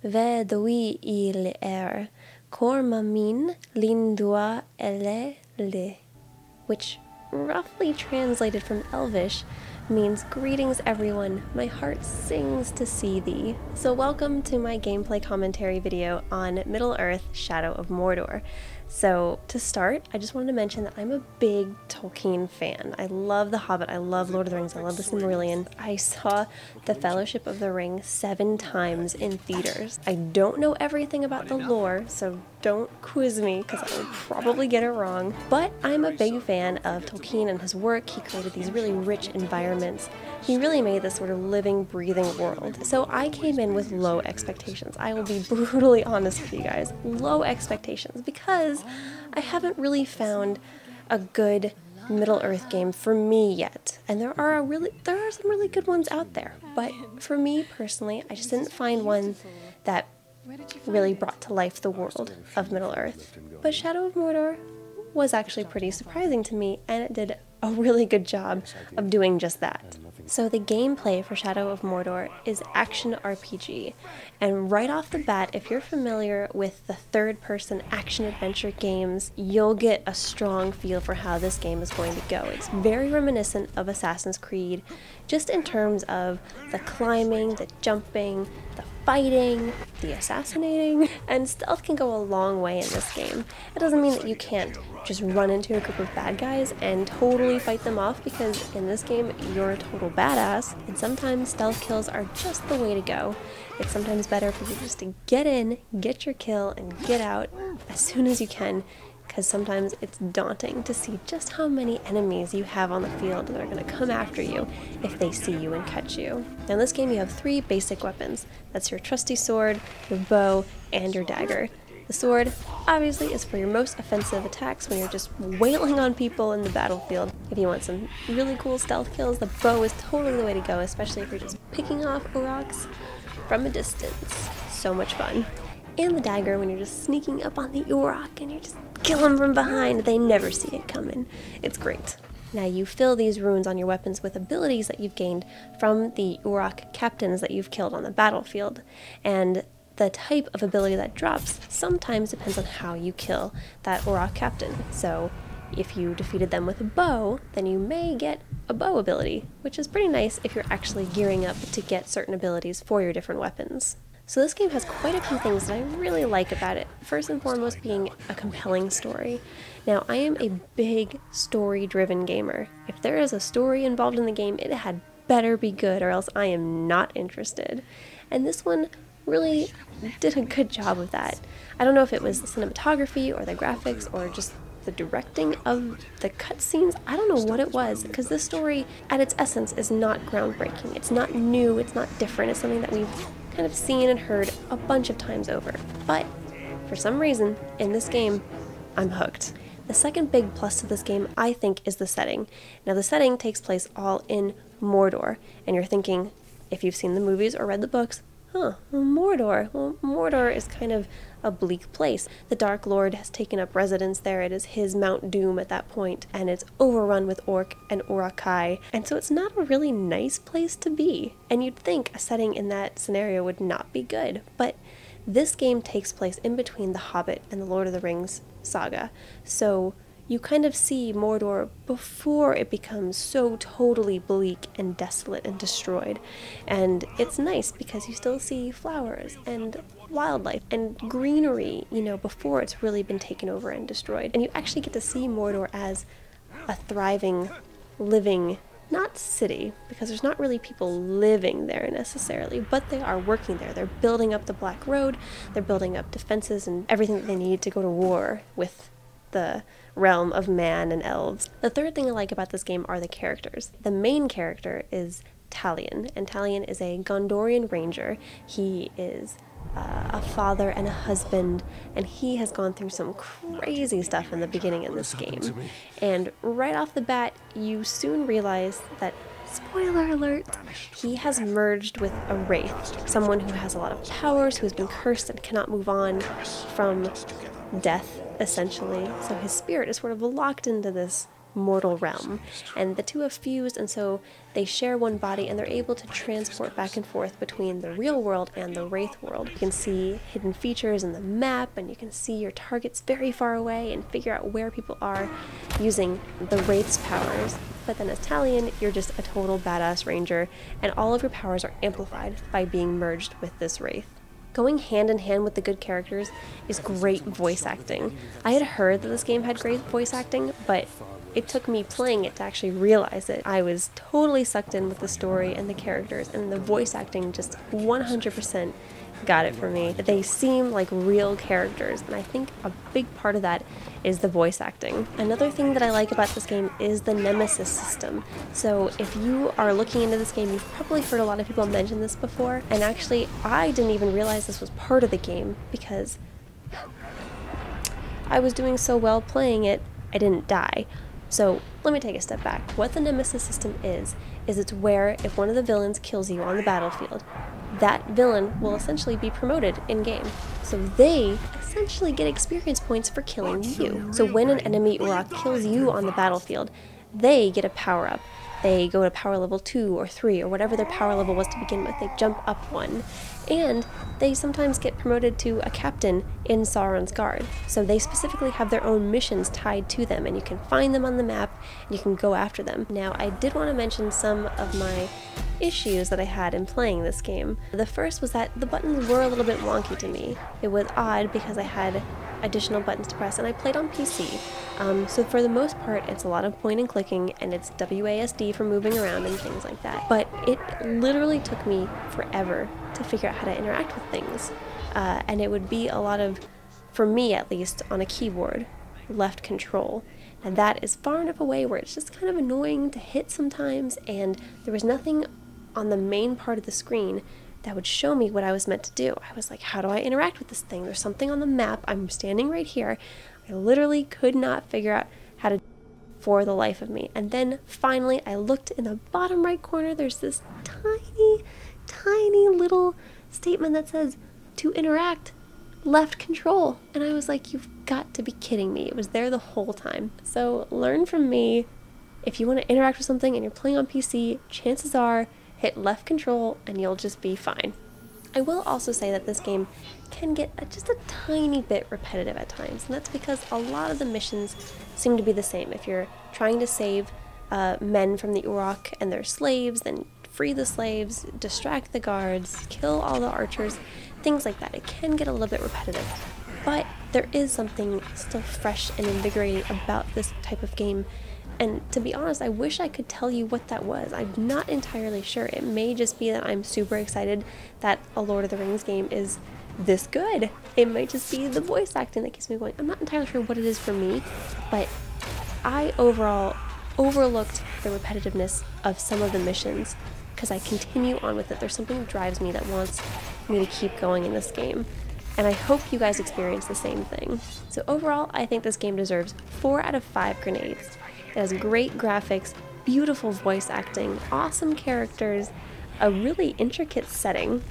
Ve doi il er, korma min lindua ele le, which roughly translated from Elvish means greetings everyone, my heart sings to see thee. So welcome to my gameplay commentary video on Middle-earth: Shadow of Mordor. So to start, I just wanted to mention that I'm a big Tolkien fan. I love The Hobbit, I love Lord of the Rings, I love The Silmarillion. I saw The Fellowship of the Ring 7 times in theaters. I don't know everything about the lore, so don't quiz me because I will probably get it wrong. But I'm a big fan of Tolkien and his work. He created these really rich environments. He really made this sort of living, breathing world. So I came in with low expectations. I will be brutally honest with you guys. Low expectations because I haven't really found a good Middle-earth game for me yet. And there are some really good ones out there. But for me personally, I just didn't find one that really brought to life the world of Middle-earth. But Shadow of Mordor was actually pretty surprising to me, and it did a really good job of doing just that. So the gameplay for Shadow of Mordor is action RPG, and right off the bat, if you're familiar with the third-person action-adventure games, you'll get a strong feel for how this game is going to go. It's very reminiscent of Assassin's Creed, just in terms of the climbing, the jumping, the fighting, the assassinating, and stealth can go a long way in this game. It doesn't mean that you can't just run into a group of bad guys and totally fight them off, because in this game you're a total badass, and sometimes stealth kills are just the way to go. It's sometimes better for you just to get in, get your kill, and get out as soon as you can, because sometimes it's daunting to see just how many enemies you have on the field that are going to come after you if they see you and catch you. Now in this game you have 3 basic weapons. That's your trusty sword, your bow, and your dagger. The sword, obviously, is for your most offensive attacks when you're just wailing on people in the battlefield. If you want some really cool stealth kills, the bow is totally the way to go, especially if you're just picking off rocks from a distance. So much fun. And the dagger when you're just sneaking up on the Urok and you just kill them from behind. They never see it coming. It's great. Now you fill these runes on your weapons with abilities that you've gained from the Urok captains that you've killed on the battlefield. And the type of ability that drops sometimes depends on how you kill that Urok captain. So if you defeated them with a bow, then you may get a bow ability, which is pretty nice if you're actually gearing up to get certain abilities for your different weapons. So this game has quite a few things that I really like about it. First and foremost being a compelling story. Now I am a big story-driven gamer. If there is a story involved in the game, it had better be good or else I am not interested. And this one really did a good job of that. I don't know if it was the cinematography or the graphics or just the directing of the cutscenes. I don't know what it was, because this story at its essence is not groundbreaking. It's not new, it's not different, it's something that we've kind of seen and heard a bunch of times over. But for some reason, in this game, I'm hooked. The second big plus to this game, I think, is the setting. Now the setting takes place all in Mordor, and you're thinking, if you've seen the movies or read the books, Mordor. Well, Mordor is kind of a bleak place. The Dark Lord has taken up residence there. It is his Mount Doom at that point, and it's overrun with orc and Uruk-hai, and so it's not a really nice place to be. And you'd think a setting in that scenario would not be good, but this game takes place in between The Hobbit and the Lord of the Rings saga, so you kind of see Mordor before it becomes so totally bleak and desolate and destroyed. And it's nice because you still see flowers and wildlife and greenery, you know, before it's really been taken over and destroyed. And you actually get to see Mordor as a thriving, living, not city, because there's not really people living there necessarily, but they are working there. They're building up the Black Road, they're building up defenses and everything that they need to go to war with the realm of man and elves. The third thing I like about this game are the characters. The main character is Talion, and Talion is a Gondorian ranger. He is a father and a husband, and he has gone through some crazy stuff in the beginning of this game. And right off the bat, you soon realize that, spoiler alert, he has merged with a wraith, someone who has a lot of powers, who has been cursed and cannot move on from death, essentially. So his spirit is sort of locked into this mortal realm, and the two have fused, and so they share one body, and they're able to transport back and forth between the real world and the Wraith world. You can see hidden features in the map, and you can see your targets very far away and figure out where people are using the Wraith's powers. But then as Talion, you're just a total badass ranger, and all of your powers are amplified by being merged with this Wraith. Going hand in hand with the good characters is great voice acting. I had heard that this game had great voice acting, but it took me playing it to actually realize it. I was totally sucked in with the story and the characters, and the voice acting just 100% got it for me. They seem like real characters, and I think a big part of that is the voice acting. Another thing that I like about this game is the nemesis system. So if you are looking into this game, you've probably heard a lot of people mention this before, and actually I didn't even realize this was part of the game because I was doing so well playing it, I didn't die. So let me take a step back. What the nemesis system is it's where if one of the villains kills you on the battlefield, that villain will essentially be promoted in-game. So they essentially get experience points for killing you. So when an enemy Uruk kills you on the battlefield, they get a power-up. They go to power level 2 or 3 or whatever their power level was to begin with. They jump up one. And they sometimes get promoted to a captain in Sauron's Guard. So they specifically have their own missions tied to them, and you can find them on the map and you can go after them. Now, I did want to mention some of my issues that I had in playing this game. The first was that the buttons were a little bit wonky to me. It was odd because I had additional buttons to press, and I played on PC. So for the most part, it's a lot of point and clicking, and it's WASD for moving around and things like that. But it literally took me forever to figure out how to interact with things. And it would be a lot of, for me at least, on a keyboard, left control. And that is far enough away where it's just kind of annoying to hit sometimes, and there was nothing on the main part of the screen that would show me what I was meant to do. I was like, how do I interact with this thing? There's something on the map. I'm standing right here. I literally could not figure out how to for the life of me. And then finally I looked in the bottom right corner. There's this tiny little statement that says to interact, left control. And I was like, you've got to be kidding me. It was there the whole time. So learn from me. If you want to interact with something and you're playing on PC, chances are hit left control and you'll just be fine. I will also say that this game can get just a tiny bit repetitive at times, and that's because a lot of the missions seem to be the same. If you're trying to save men from the Uruk and their slaves, then free the slaves, distract the guards, kill all the archers, things like that. It can get a little bit repetitive, but there is something still fresh and invigorating about this type of game. And to be honest, I wish I could tell you what that was. I'm not entirely sure. It may just be that I'm super excited that a Lord of the Rings game is this good. It might just be the voice acting that keeps me going. I'm not entirely sure what it is for me, but I overall overlooked the repetitiveness of some of the missions because I continue on with it. There's something that drives me that wants me to keep going in this game. And I hope you guys experience the same thing. So overall, I think this game deserves 4 out of 5 grenades. It has great graphics, beautiful voice acting, awesome characters, a really intricate setting,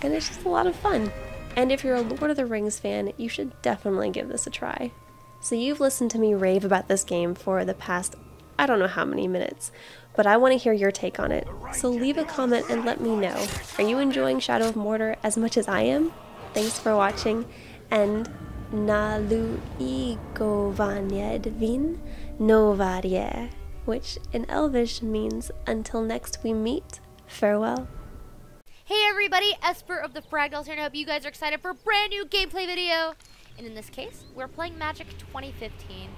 and it's just a lot of fun. And if you're a Lord of the Rings fan, you should definitely give this a try. So you've listened to me rave about this game for the past, I don't know how many minutes, but I want to hear your take on it. So leave a comment and let me know. Are you enjoying Shadow of Mordor as much as I am? Thanks for watching, and na lu I govanjedvin novarje, which in Elvish means until next we meet, farewell. Hey everybody, Esper of the Fragdolls here, and I hope you guys are excited for a brand new gameplay video. And in this case, we're playing Magic 2015.